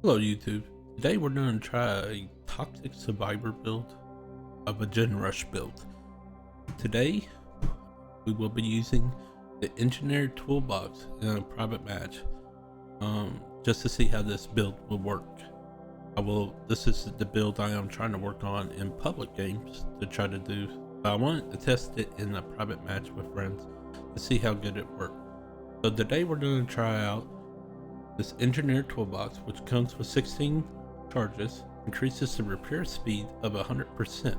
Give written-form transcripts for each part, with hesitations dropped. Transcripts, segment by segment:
Hello YouTube. Today we're going to try a toxic survivor build of a Gen Rush build. Today we will be using the engineered toolbox in a private match just to see how this build will work. This is the build I am trying to work on in public games to try to do, but I wanted to test it in a private match with friends to see how good it worked. So today we're going to try out this engineered toolbox, which comes with 16 charges, increases the repair speed of 100%.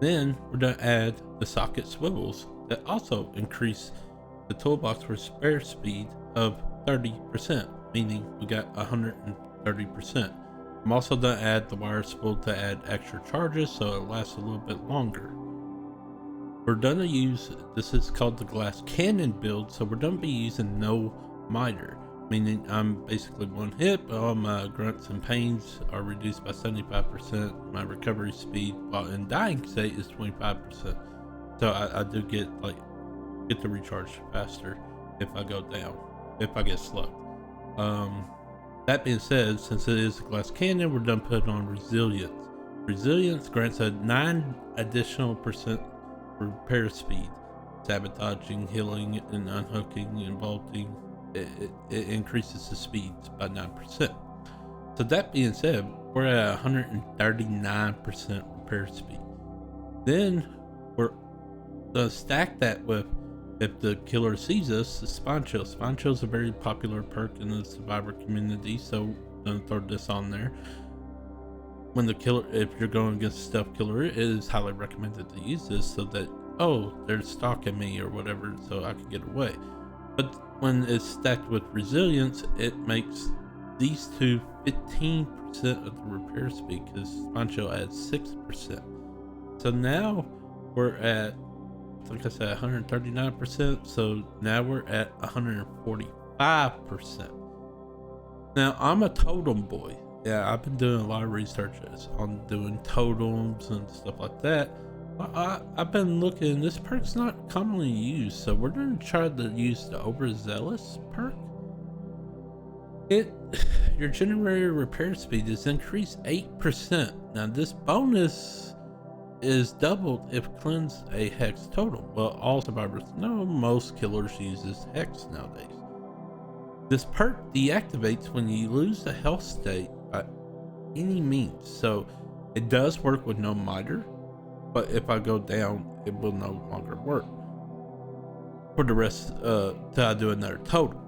Then we're going to add the socket swivels that also increase the toolbox repair speed of 30%, meaning we got 130%. I'm also going to add the wire spool to add extra charges so it lasts a little bit longer. We're going to use, this is called the glass cannon build, so we're going to be using no miter, meaning I'm basically one hit, but all my grunts and pains are reduced by 75%. My recovery speed while in dying state is 25%. So I do get to recharge faster if I go down, if I get slugged. That being said, since it is a glass cannon, we're done putting on resilience. Resilience grants a 9 additional percent repair speed, sabotaging, healing, and unhooking and vaulting. It increases the speeds by 9%. So that being said, we're at 139% repair speed. Then we're gonna stack that with, if the killer sees us, the spawn chill. Spawn chill is a very popular perk in the survivor community, so I'm gonna throw this on there. When the killer, if you're going against a stealth killer, it is highly recommended to use this so that, oh, they're stalking me or whatever, so I can get away. But when it's stacked with resilience, it makes these two 15% of the repair speed, because spawn chill adds 6%. So now we're at, like I said, 139%. So now we're at 145%. Now I'm a totem boy. Yeah, I've been doing a lot of research on doing totems and stuff like that. I've been looking, this perk's not commonly used, so we're going to try to use the overzealous perk. Your generator repair speed is increased 8%. Now this bonus is doubled if cleanse a hex totem. Well, all survivors know most killers uses hex nowadays. This perk deactivates when you lose the health state by any means, so it does work with no miter, but if I go down, it will no longer work for the rest till I do another totem.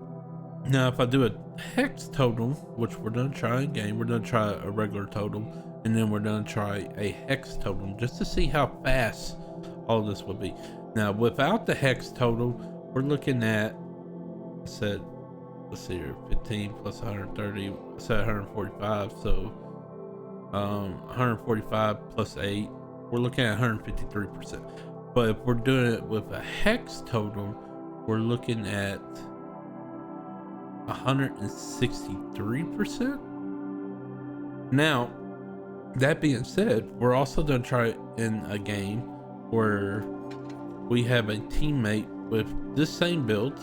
Now if I do a hex totem, which we're gonna try in game, we're gonna try a regular totem, and then we're gonna try a hex totem just to see how fast all this will be. Now without the hex totem, we're looking at, I said, let's see here, 15 plus 130, I said 145, so 145 plus 8, we're looking at 153%. But if we're doing it with a hex totem, we're looking at 163%. Now that being said, we're also going to try it in a game where we have a teammate with this same build,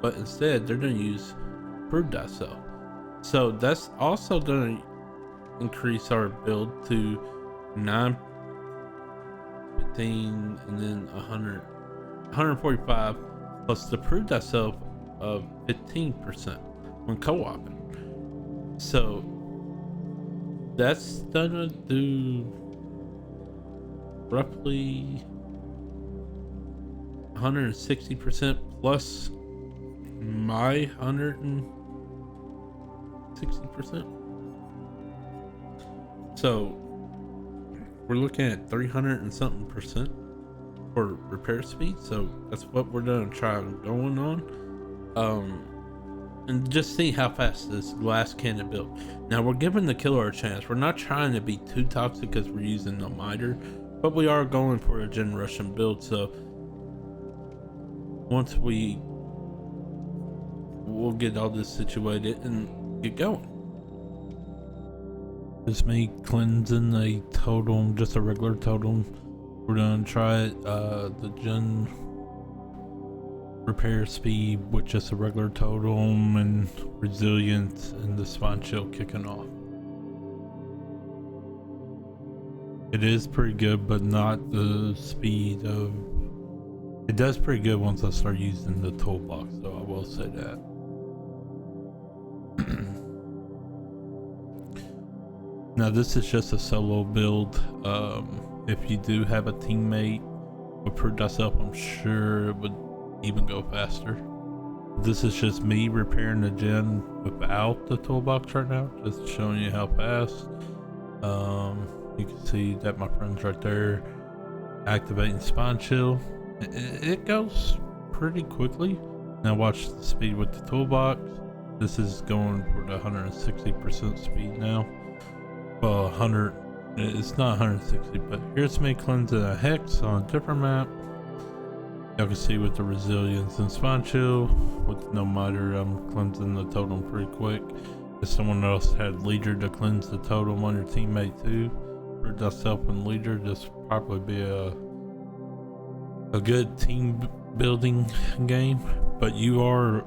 but instead they're going to use Prove Thyself. So that's also going to increase our build to 9, 15, and then 145 plus the Prove Thyself of 15% when co-oping. So that's gonna do roughly 160% plus my 160%. So we're looking at 300 and something percent for repair speed. So that's what we're gonna try going on, and just see how fast this glass cannon build. Now we're giving the killer a chance. We're not trying to be too toxic because we're using no miter, but we are going for a Gen Russian build. So once we'll get all this situated and get going. It's me cleansing a totem, just a regular totem. We're gonna try it, the Gen repair speed with just a regular totem and resilience and the spawn shield kicking off. It is pretty good, but not the speed of... It does pretty good once I start using the toolbox, so I will say that. Now this is just a solo build. If you do have a teammate with Pure Dust Up, I'm sure it would even go faster. This is just me repairing the gen without the toolbox right now, just showing you how fast. You can see that my friend's right there activating spawn chill. It goes pretty quickly. Now watch the speed with the toolbox. This is going for the 160% speed now. Well, 100, it's not 160, but here's me cleansing a hex on a different map. Y'all can see with the resilience and spawn chill, with no miter, I'm cleansing the totem pretty quick. If someone else had leader to cleanse the totem on your teammate too, for Dust Up and leader, this probably be a good team building game. But you are,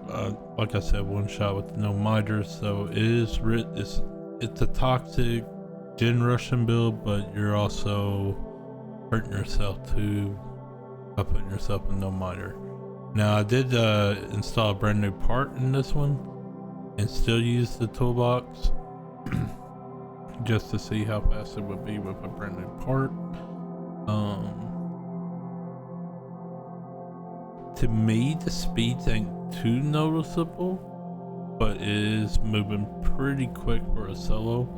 like I said, one shot with no miter, so it's a toxic gen Russian build, but you're also hurting yourself too by putting yourself in no miter. Now I did install a brand new part in this one and still use the toolbox just to see how fast it would be with a brand new part. To me, the speeds ain't too noticeable, but it is moving pretty quick for a solo.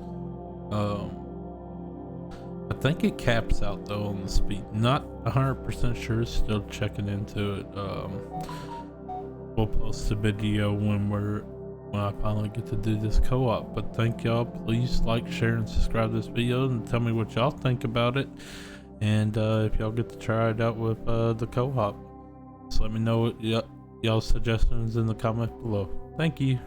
I think it caps out though on the speed. Not 100% sure, still checking into it. We'll post a video when I finally get to do this co-op. But thank y'all. Please like, share, and subscribe to this video and tell me what y'all think about it. And if y'all get to try it out with the co-op, just let me know what y'all's suggestions in the comments below. Thank you.